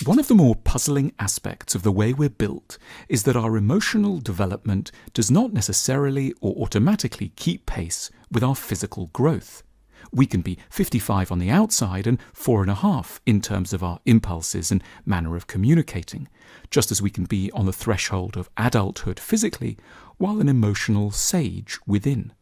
One of the more puzzling aspects of the way we're built is that our emotional development does not necessarily or automatically keep pace with our physical growth. We can be 55 on the outside and 4.5 in terms of our impulses and manner of communicating, just as we can be on the threshold of adulthood physically while an emotional sage within.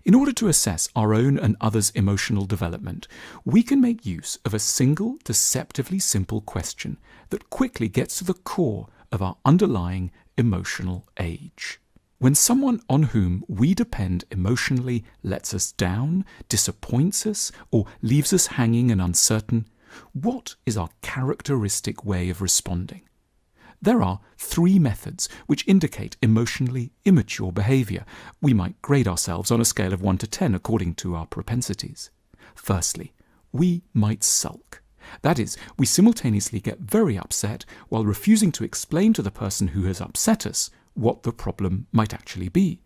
In order to assess our own and others' emotional development, we can make use of a single, deceptively simple question that quickly gets to the core of our underlying emotional age. When someone on whom we depend emotionally lets us down, disappoints us, or leaves us hanging and uncertain, what is our characteristic way of responding? There are 3 methods which indicate emotionally immature behaviour. We might grade ourselves on a scale of 1 to 10 according to our propensities. Firstly, we might sulk. That is, we simultaneously get very upset while refusing to explain to the person who has upset us what the problem might actually be.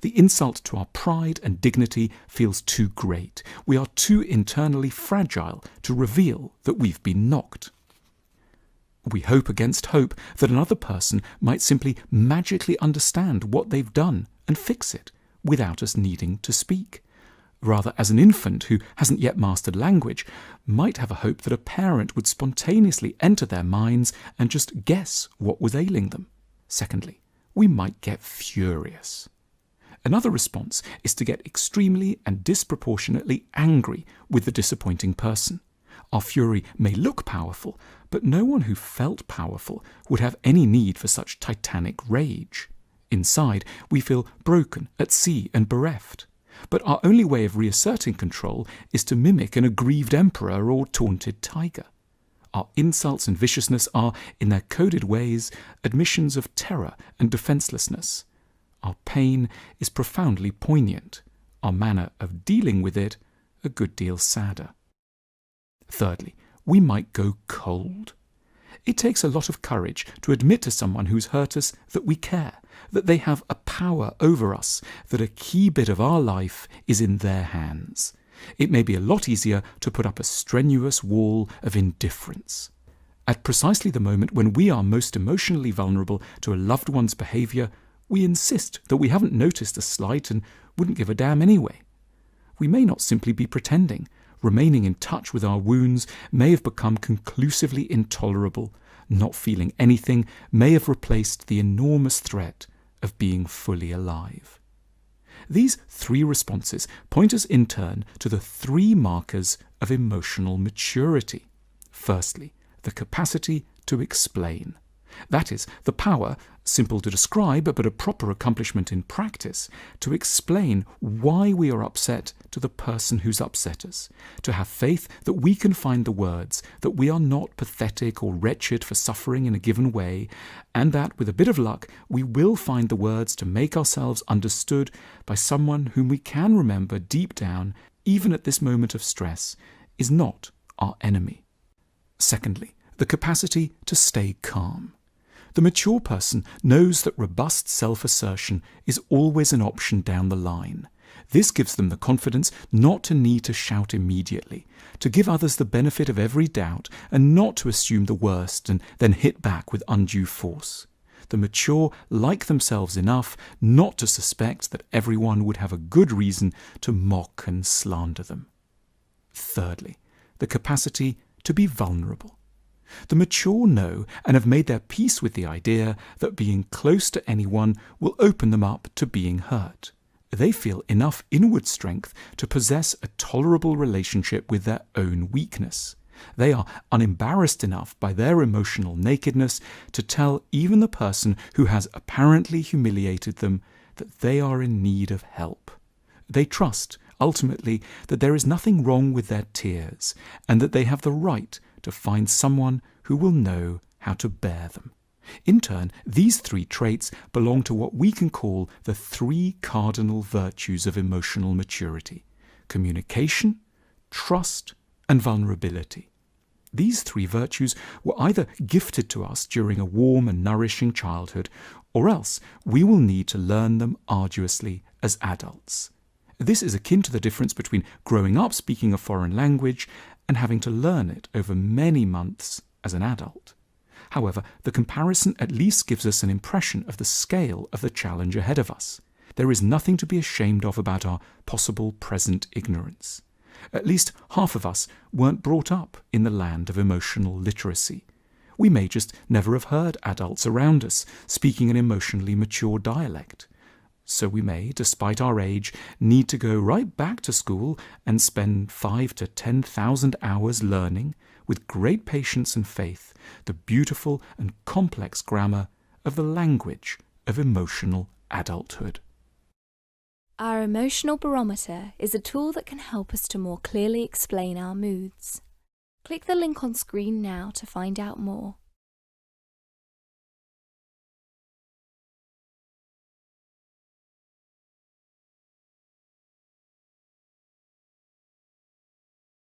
The insult to our pride and dignity feels too great. We are too internally fragile to reveal that we've been knocked. We hope against hope that another person might simply magically understand what they've done and fix it without us needing to speak. Rather, as an infant who hasn't yet mastered language might have a hope that a parent would spontaneously enter their minds and just guess what was ailing them. Secondly, we might get furious. Another response is to get extremely and disproportionately angry with the disappointing person. Our fury may look powerful, but no one who felt powerful would have any need for such titanic rage. Inside, we feel broken, at sea and bereft. But our only way of reasserting control is to mimic an aggrieved emperor or taunted tiger. Our insults and viciousness are, in their coded ways, admissions of terror and defenselessness. Our pain is profoundly poignant, our manner of dealing with it a good deal sadder. Thirdly, we might go cold. It takes a lot of courage to admit to someone who's hurt us that we care, that they have a power over us, that a key bit of our life is in their hands. It may be a lot easier to put up a strenuous wall of indifference. At precisely the moment when we are most emotionally vulnerable to a loved one's behaviour, we insist that we haven't noticed a slight and wouldn't give a damn anyway. We may not simply be pretending. Remaining in touch with our wounds may have become conclusively intolerable. Not feeling anything may have replaced the enormous threat of being fully alive. These 3 responses point us in turn to the 3 markers of emotional maturity. Firstly, the capacity to explain. That is, the power, simple to describe but a proper accomplishment in practice, to explain why we are upset to the person who's upset us, to have faith that we can find the words, that we are not pathetic or wretched for suffering in a given way, and that, with a bit of luck, we will find the words to make ourselves understood by someone whom we can remember deep down, even at this moment of stress, is not our enemy. Secondly, the capacity to stay calm. The mature person knows that robust self-assertion is always an option down the line. This gives them the confidence not to need to shout immediately, to give others the benefit of every doubt and not to assume the worst and then hit back with undue force. The mature like themselves enough not to suspect that everyone would have a good reason to mock and slander them. Thirdly, the capacity to be vulnerable. The mature know and have made their peace with the idea that being close to anyone will open them up to being hurt. They feel enough inward strength to possess a tolerable relationship with their own weakness. They are unembarrassed enough by their emotional nakedness to tell even the person who has apparently humiliated them that they are in need of help. They trust, ultimately, that there is nothing wrong with their tears and that they have the right to find someone who will know how to bear them. In turn, these 3 traits belong to what we can call the 3 cardinal virtues of emotional maturity: communication, trust, and vulnerability. These 3 virtues were either gifted to us during a warm and nourishing childhood, or else we will need to learn them arduously as adults. This is akin to the difference between growing up speaking a foreign language and having to learn it over many months as an adult. However, the comparison at least gives us an impression of the scale of the challenge ahead of us. There is nothing to be ashamed of about our possible present ignorance. At least half of us weren't brought up in the land of emotional literacy. We may just never have heard adults around us speaking an emotionally mature dialect. So we may, despite our age, need to go right back to school and spend 5,000 to 10,000 hours learning, with great patience and faith, the beautiful and complex grammar of the language of emotional adulthood. Our emotional barometer is a tool that can help us to more clearly explain our moods. Click the link on screen now to find out more.